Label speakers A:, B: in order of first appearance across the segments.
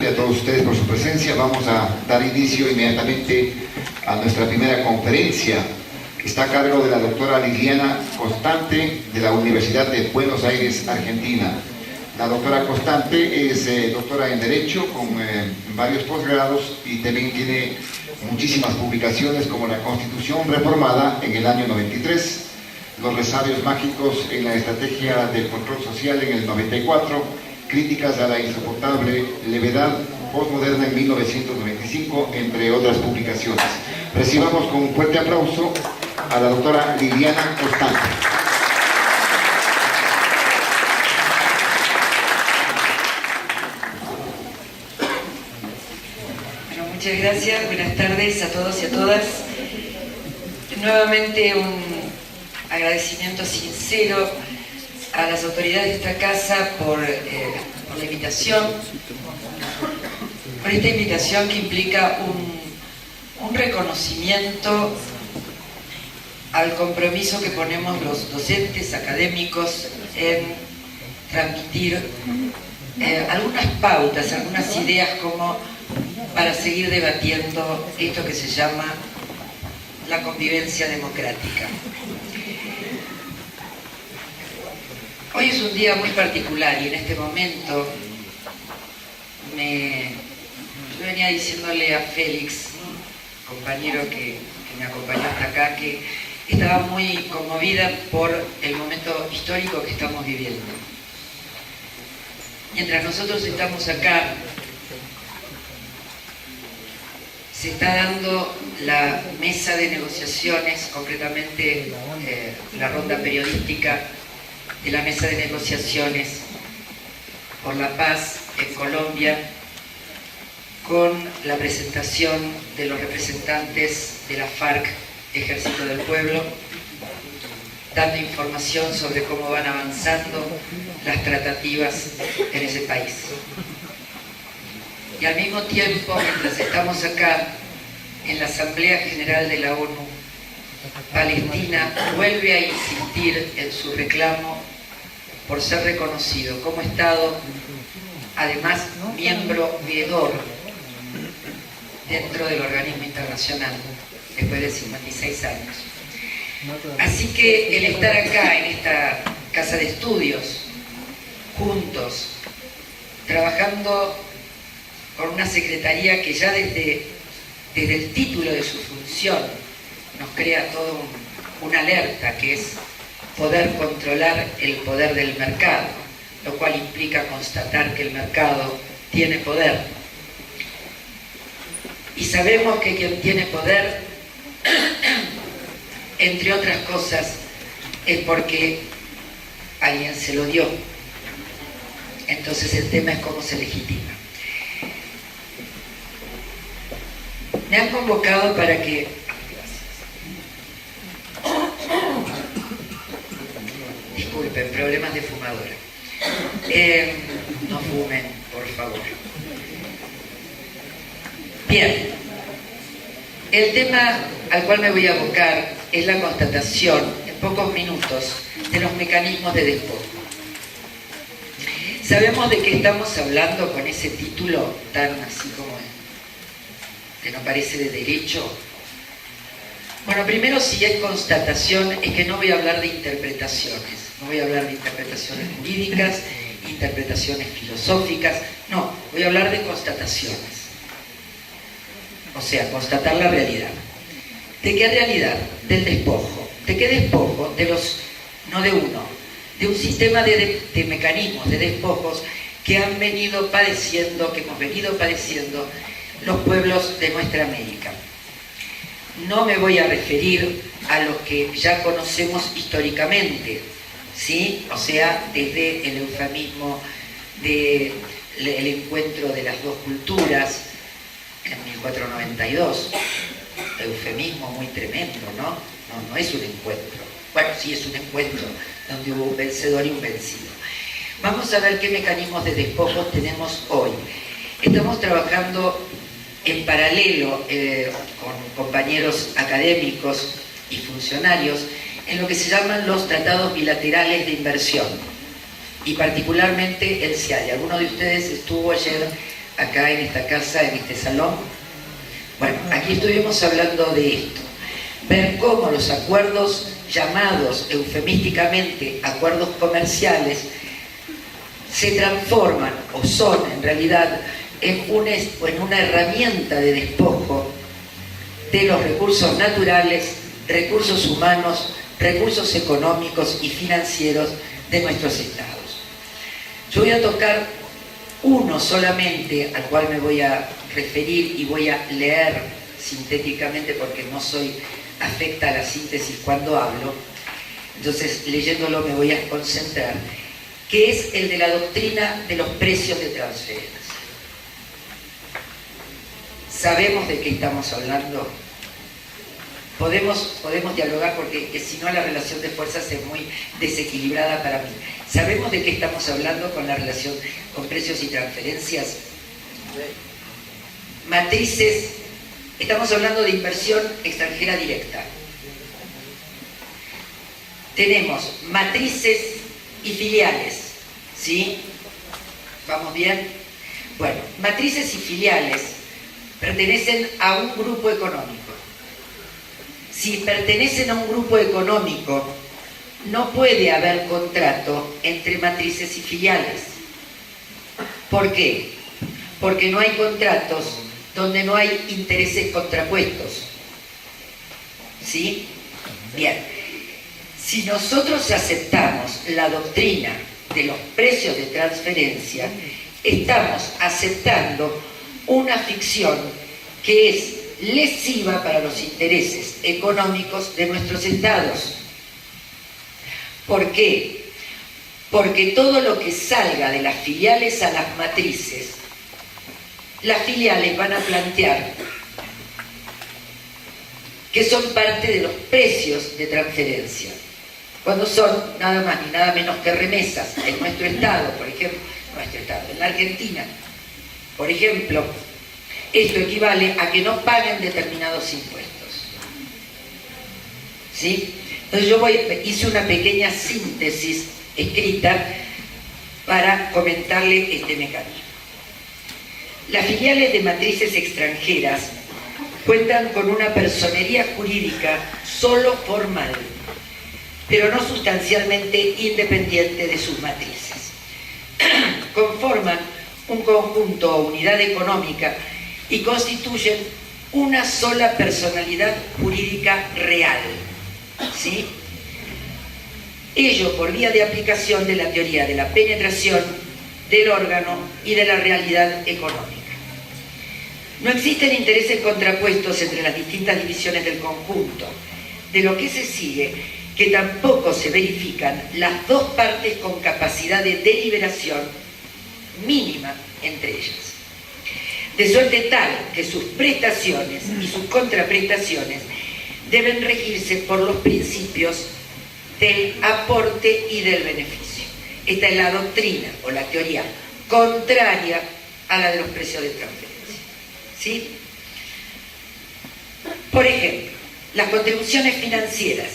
A: A todos ustedes por su presencia. Vamos a dar inicio inmediatamente a nuestra primera conferencia. Está a cargo de la doctora Liliana Constante de la Universidad de Buenos Aires, Argentina. La doctora Constante es doctora en Derecho con varios posgrados y también tiene muchísimas publicaciones como La Constitución Reformada en el año 93, Los Resabios Mágicos en la Estrategia del Control Social en el 94, Críticas a la insoportable levedad postmoderna en 1995, entre otras publicaciones. Recibamos con un fuerte aplauso a la doctora Liliana Constante.
B: Bueno, muchas gracias, buenas tardes a todos y a todas. Nuevamente un agradecimiento sincero a las autoridades de esta casa por la invitación, por esta invitación que implica un reconocimiento al compromiso que ponemos los docentes académicos en transmitir algunas pautas, algunas ideas como para seguir debatiendo esto que se llama la convivencia democrática. Hoy es un día muy particular y en este momento yo venía diciéndole a Félix, compañero que me acompañó hasta acá, que estaba muy conmovida por el momento histórico que estamos viviendo. Mientras nosotros estamos acá, se está dando la mesa de negociaciones, concretamente la ronda periodística de la mesa de negociaciones por la paz en Colombia, con la presentación de los representantes de la FARC, Ejército del Pueblo, dando información sobre cómo van avanzando las tratativas en ese país. Y al mismo tiempo, mientras estamos acá en la Asamblea General de la ONU, Palestina vuelve a insistir en su reclamo por ser reconocido como Estado, además miembro veedor dentro del organismo internacional, después de 56 años. Así que el estar acá en esta casa de estudios, juntos, trabajando con una secretaría que ya desde el título de su función nos crea todo una alerta, que es poder controlar el poder del mercado, lo cual implica constatar que el mercado tiene poder. Y sabemos que quien tiene poder, entre otras cosas, es porque alguien se lo dio. Entonces el tema es cómo se legitima. Me han convocado para que disculpen, problemas de fumadora. No fumen, por favor. Bien, el tema al cual me voy a abocar es la constatación, en pocos minutos, de los mecanismos de despojo. ¿Sabemos de qué estamos hablando con ese título tan así como que no parece de derecho? Bueno, primero, si es constatación, es que no voy a hablar de interpretaciones. No voy a hablar de interpretaciones jurídicas, interpretaciones filosóficas. No, voy a hablar de constataciones. O sea, constatar la realidad. ¿De qué realidad? Del despojo. ¿De qué despojo? No de uno, de un sistema de mecanismos de despojos que hemos venido padeciendo los pueblos de nuestra América. No me voy a referir a los que ya conocemos históricamente, ¿sí? O sea, desde el eufemismo del encuentro de las dos culturas en 1492, eufemismo muy tremendo, ¿no? No es un encuentro. Bueno, sí es un encuentro donde hubo un vencedor y un vencido. Vamos a ver qué mecanismos de despojos tenemos hoy. Estamos trabajando en paralelo con compañeros académicos y funcionarios en lo que se llaman los tratados bilaterales de inversión, y particularmente el CIADI. Alguno de ustedes estuvo ayer acá en esta casa, en este salón. Bueno, aquí estuvimos hablando de esto, ver cómo los acuerdos llamados eufemísticamente acuerdos comerciales se transforman o son en realidad en una herramienta de despojo de los recursos naturales, recursos humanos, recursos económicos y financieros de nuestros estados. Yo voy a tocar uno solamente al cual me voy a referir y voy a leer sintéticamente porque no soy afecta a la síntesis cuando hablo, entonces leyéndolo me voy a concentrar, que es el de la doctrina de los precios de transferencia. ¿Sabemos de qué estamos hablando? Podemos dialogar porque si no la relación de fuerzas es muy desequilibrada para mí. ¿Sabemos de qué estamos hablando con la relación con precios y transferencias? Matrices, estamos hablando de inversión extranjera directa. Tenemos matrices y filiales, ¿sí? ¿Vamos bien? Bueno, matrices y filiales pertenecen a un grupo económico. Si pertenecen a un grupo económico, no puede haber contrato entre matrices y filiales. ¿Por qué? Porque no hay contratos donde no hay intereses contrapuestos. ¿Sí? Bien. Si nosotros aceptamos la doctrina de los precios de transferencia, estamos aceptando una ficción que es lesiva para los intereses económicos de nuestros estados. ¿Por qué? Porque todo lo que salga de las filiales a las matrices, las filiales van a plantear que son parte de los precios de transferencia, cuando son nada más ni nada menos que remesas en nuestro estado, por ejemplo, en la Argentina, por ejemplo. Esto equivale a que no paguen determinados impuestos. ¿Sí? Entonces yo hice una pequeña síntesis escrita para comentarle este mecanismo. Las filiales de matrices extranjeras cuentan con una personería jurídica solo formal, pero no sustancialmente independiente de sus matrices. Conforman un conjunto o unidad económica y constituyen una sola personalidad jurídica real, ¿sí? Ello por vía de aplicación de la teoría de la penetración, del órgano y de la realidad económica. No existen intereses contrapuestos entre las distintas divisiones del conjunto, de lo que se sigue que tampoco se verifican las dos partes con capacidad de deliberación mínima entre ellas. De suerte tal que sus prestaciones y sus contraprestaciones deben regirse por los principios del aporte y del beneficio. Esta es la doctrina o la teoría contraria a la de los precios de transferencia. ¿Sí? Por ejemplo, las contribuciones financieras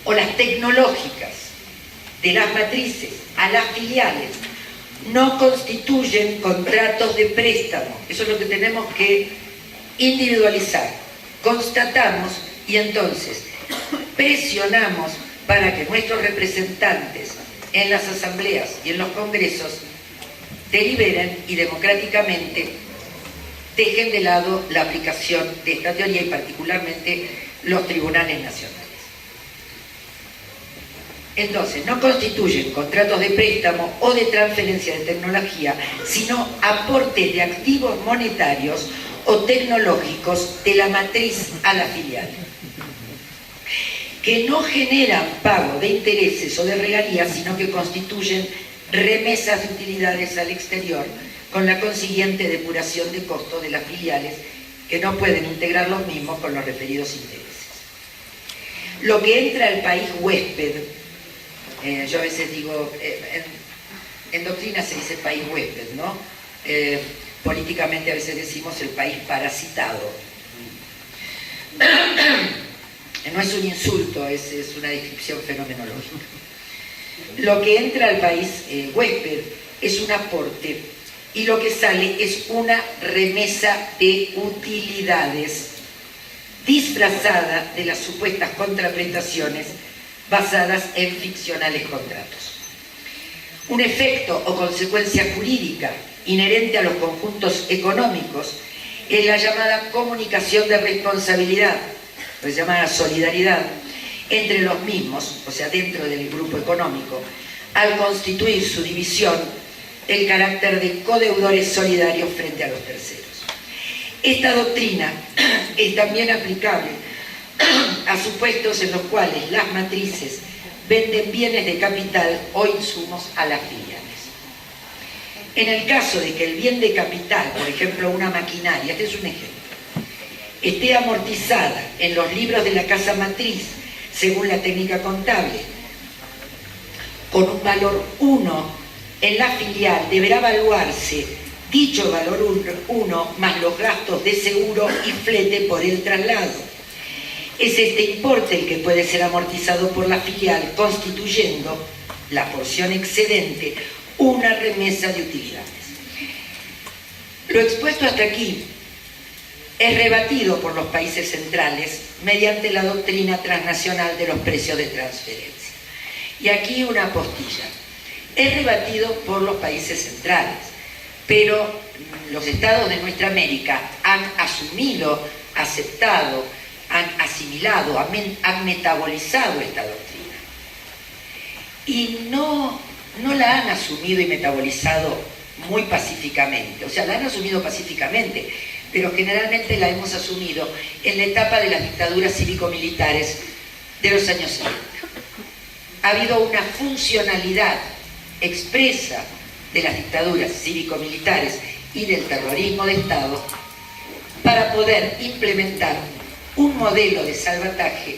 B: o las tecnológicas de las matrices a las filiales no constituyen contratos de préstamo. Eso es lo que tenemos que individualizar. Constatamos y entonces presionamos para que nuestros representantes en las asambleas y en los congresos deliberen y democráticamente dejen de lado la aplicación de esta teoría y particularmente los tribunales nacionales. Entonces, no constituyen contratos de préstamo o de transferencia de tecnología, sino aportes de activos monetarios o tecnológicos de la matriz a la filial, que no generan pago de intereses o de regalías, sino que constituyen remesas de utilidades al exterior, con la consiguiente depuración de costos de las filiales, que no pueden integrar los mismos con los referidos intereses. Lo que entra al país huésped, yo a veces digo, en doctrina se dice país huésped, ¿no? Políticamente a veces decimos el país parasitado. No es un insulto, es una descripción fenomenológica. Lo que entra al país huésped es un aporte y lo que sale es una remesa de utilidades disfrazada de las supuestas contraprestaciones basadas en ficcionales contratos. Un efecto o consecuencia jurídica inherente a los conjuntos económicos es la llamada comunicación de responsabilidad, la llamada solidaridad, entre los mismos, o sea, dentro del grupo económico, al constituir su división el carácter de codeudores solidarios frente a los terceros. Esta doctrina es también aplicable a supuestos en los cuales las matrices venden bienes de capital o insumos a las filiales. En el caso de que el bien de capital, por ejemplo una maquinaria, este es un ejemplo, esté amortizada en los libros de la casa matriz según la técnica contable con un valor 1, en la filial deberá evaluarse dicho valor 1 más los gastos de seguro y flete por el traslado. Es este importe el que puede ser amortizado por la filial, constituyendo la porción excedente una remesa de utilidades. Lo expuesto hasta aquí es rebatido por los países centrales mediante la doctrina transnacional de los precios de transferencia. Y aquí una apostilla. Es rebatido por los países centrales, pero los estados de nuestra América han asumido, aceptado, han asimilado, han metabolizado esta doctrina. Y no la han asumido y metabolizado muy pacíficamente, o sea, la han asumido pacíficamente, pero generalmente la hemos asumido en la etapa de las dictaduras cívico-militares de los años 70. Ha habido una funcionalidad expresa de las dictaduras cívico-militares y del terrorismo de Estado para poder implementar un modelo de salvataje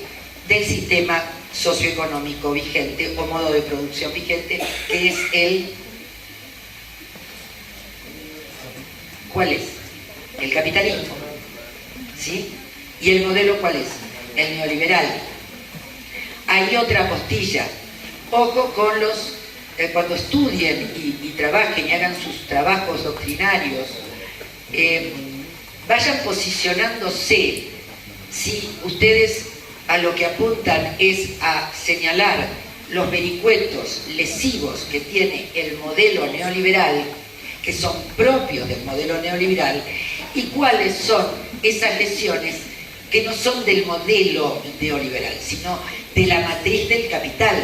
B: del sistema socioeconómico vigente o modo de producción vigente, que es ¿cuál es? El capitalismo, ¿sí? ¿Y el modelo cuál es? El neoliberal. Hay otra apostilla. Ojo con los cuando estudien y trabajen y hagan sus trabajos doctrinarios, vayan posicionándose. Si ustedes a lo que apuntan es a señalar los vericuetos lesivos que tiene el modelo neoliberal, que son propios del modelo neoliberal, y cuáles son esas lesiones que no son del modelo neoliberal, sino de la matriz del capital,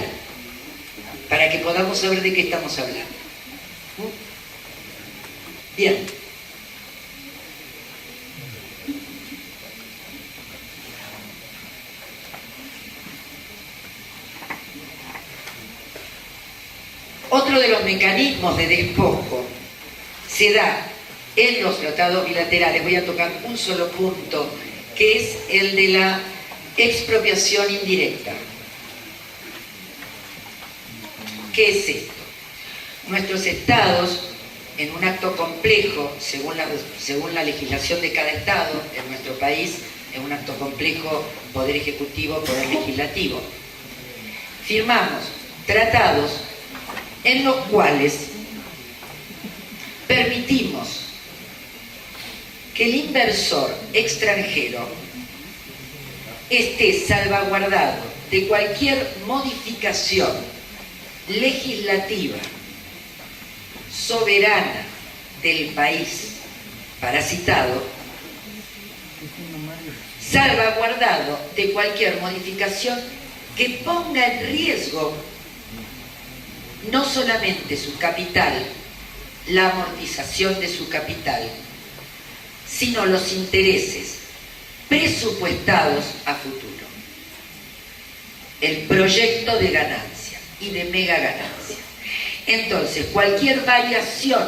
B: para que podamos saber de qué estamos hablando. Bien. Otro de los mecanismos de despojo se da en los tratados bilaterales. Voy a tocar un solo punto, que es el de la expropiación indirecta. ¿Qué es esto? Nuestros estados, en un acto complejo, según la legislación de cada estado, en nuestro país, en un acto complejo, poder ejecutivo, poder legislativo, firmamos tratados en los cuales permitimos que el inversor extranjero esté salvaguardado de cualquier modificación legislativa soberana del país parasitado, salvaguardado de cualquier modificación que ponga en riesgo no solamente su capital, la amortización de su capital, sino los intereses presupuestados a futuro, el proyecto de ganancia y de mega ganancia. Entonces, cualquier variación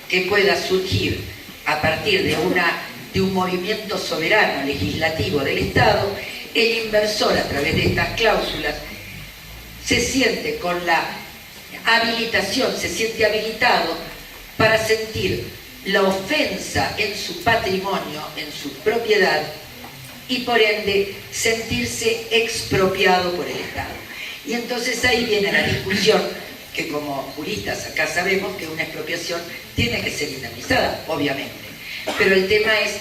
B: que pueda surgir a partir de un movimiento soberano legislativo del Estado, el inversor, a través de estas cláusulas, se siente con la habilitación, se siente habilitado para sentir la ofensa en su patrimonio, en su propiedad, y por ende sentirse expropiado por el Estado. Y entonces ahí viene la discusión que como juristas acá sabemos que una expropiación tiene que ser indemnizada, obviamente. Pero el tema es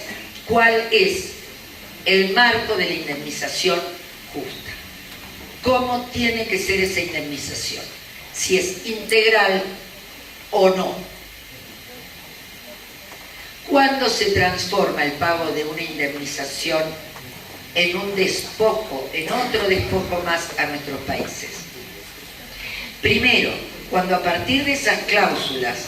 B: cuál es el marco de la indemnización justa. ¿Cómo tiene que ser esa indemnización? Si es integral o no. ¿Cuándo se transforma el pago de una indemnización en un despojo, en otro despojo más a nuestros países? Primero, cuando a partir de esas cláusulas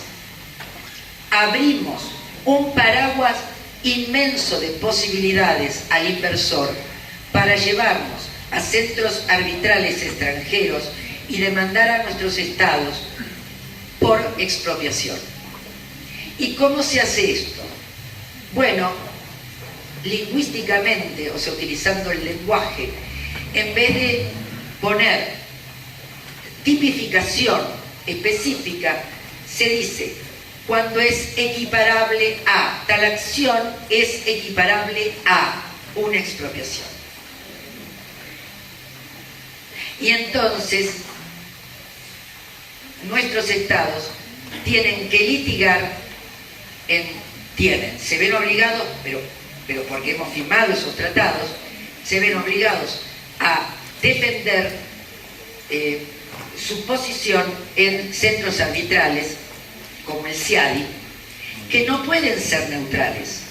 B: abrimos un paraguas inmenso de posibilidades al inversor para llevarnos a centros arbitrales extranjeros y demandar a nuestros estados por expropiación. ¿Y cómo se hace esto? Bueno, lingüísticamente, o sea, utilizando el lenguaje, en vez de poner tipificación específica, se dice cuando es equiparable a, tal acción es equiparable a una expropiación. Y entonces nuestros estados tienen que litigar, se ven obligados, pero porque hemos firmado esos tratados, se ven obligados a defender su posición en centros arbitrales, como el CIADI, que no pueden ser neutrales.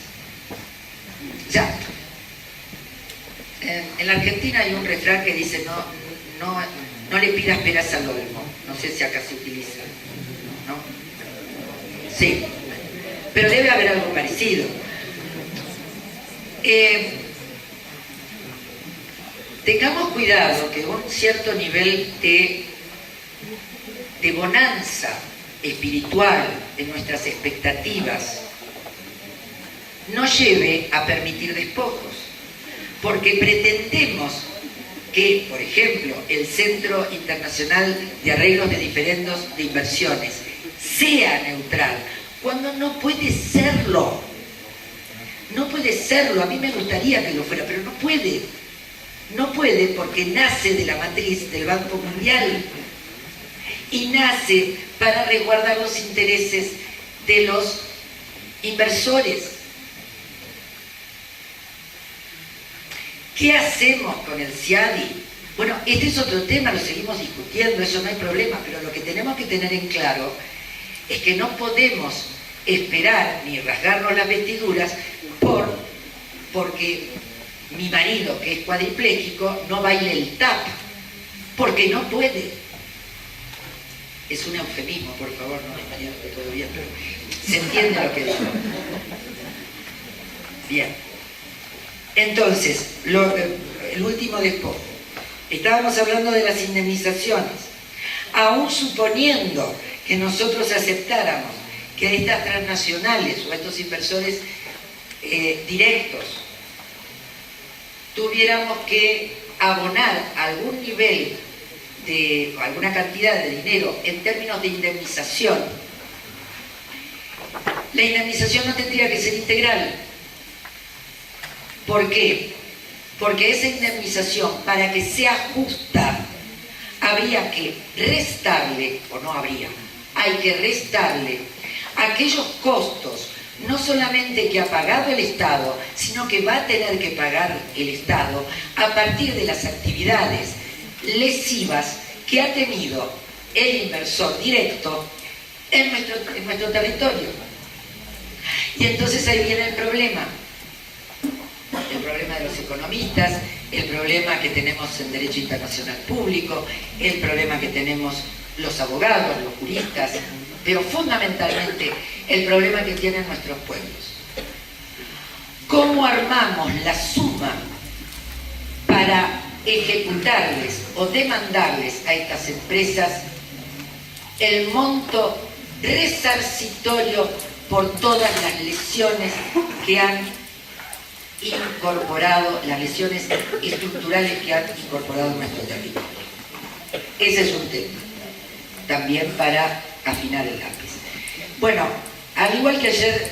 B: Ya, en la Argentina hay un refrán que dice no le pidas peras al olmo. No sé si acá se utiliza, ¿no? Sí, pero debe haber algo parecido. Tengamos cuidado que un cierto nivel de bonanza espiritual en nuestras expectativas nos lleve a permitir despojos, porque pretendemos que, por ejemplo, el Centro Internacional de Arreglos de Diferendos de Inversiones sea neutral, cuando no puede serlo. No puede serlo, a mí me gustaría que lo fuera, pero no puede. No puede porque nace de la matriz del Banco Mundial y nace para resguardar los intereses de los inversores. ¿Qué hacemos con el CIADI? Bueno, este es otro tema, lo seguimos discutiendo, eso no hay problema, pero lo que tenemos que tener en claro es que no podemos esperar ni rasgarnos las vestiduras porque mi marido, que es cuadripléjico, no baile el tap, porque no puede. Es un eufemismo, por favor, no me entiendo que todo bien, pero se entiende lo que digo. Bien. Entonces, el último despojo. Estábamos hablando de las indemnizaciones. Aún suponiendo que nosotros aceptáramos que estas transnacionales o estos inversores directos tuviéramos que abonar algún nivel de alguna cantidad de dinero en términos de indemnización, la indemnización no tendría que ser integral. ¿Por qué? Porque esa indemnización, para que sea justa, habría que restarle, o no habría, hay que restarle aquellos costos, no solamente que ha pagado el Estado, sino que va a tener que pagar el Estado a partir de las actividades lesivas que ha tenido el inversor directo en nuestro territorio. Y entonces ahí viene el problema de los economistas, el problema que tenemos en Derecho Internacional Público, el problema que tenemos los abogados, los juristas, pero fundamentalmente el problema que tienen nuestros pueblos. ¿Cómo armamos la suma para ejecutarles o demandarles a estas empresas el monto resarcitorio por todas las lesiones que han incorporado, las lesiones estructurales que han incorporado en nuestro territorio? Ese es un tema, también para afinar el lápiz. Bueno, al igual que ayer,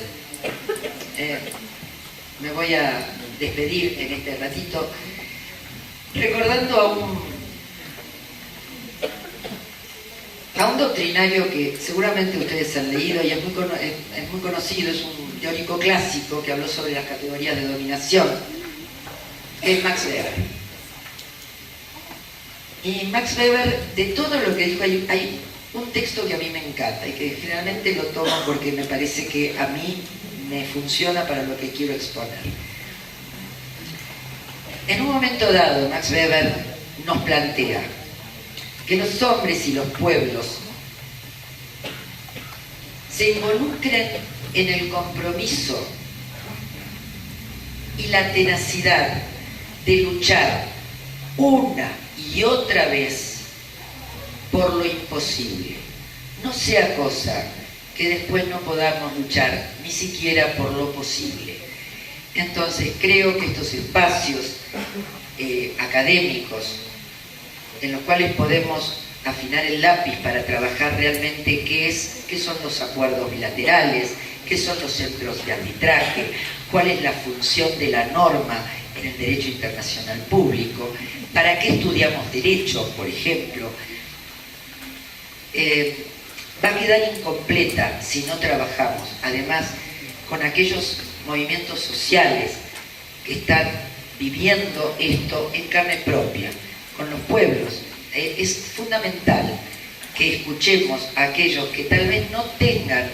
B: me voy a despedir en este ratito recordando a un doctrinario que seguramente ustedes han leído y es muy conocido, es un teórico clásico que habló sobre las categorías de dominación, es Max Weber. Y Max Weber, de todo lo que dijo, hay un texto que a mí me encanta y que generalmente lo tomo porque me parece que a mí me funciona para lo que quiero exponer. En un momento dado, Max Weber nos plantea que los hombres y los pueblos se involucren en el compromiso y la tenacidad de luchar una y otra vez por lo imposible. No sea cosa que después no podamos luchar ni siquiera por lo posible. Entonces creo que estos espacios académicos en los cuales podemos afinar el lápiz para trabajar realmente qué son los acuerdos bilaterales, qué son los centros de arbitraje, cuál es la función de la norma en el derecho internacional público, para qué estudiamos derecho, por ejemplo, va a quedar incompleta si no trabajamos, además, con aquellos movimientos sociales que están viviendo esto en carne propia, con los pueblos. Es fundamental que escuchemos a aquellos que tal vez no tengan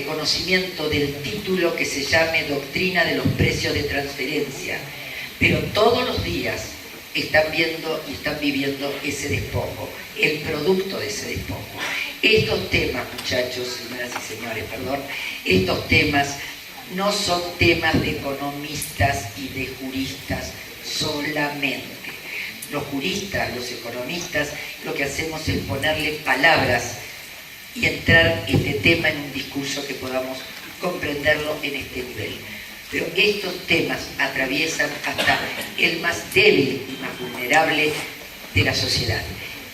B: conocimiento del título que se llame Doctrina de los Precios de Transferencia, pero todos los días están viendo y están viviendo ese despojo, el producto de ese despojo. Estos temas, muchachos, señoras y señores, perdón, estos temas no son temas de economistas y de juristas solamente. Los juristas, los economistas, lo que hacemos es ponerle palabras y entrar este tema en un discurso que podamos comprenderlo en este nivel. Pero estos temas atraviesan hasta el más débil y más vulnerable de la sociedad,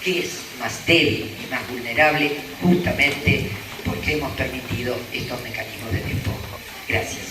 B: que es más débil y más vulnerable justamente porque hemos permitido estos mecanismos de despojo. Gracias.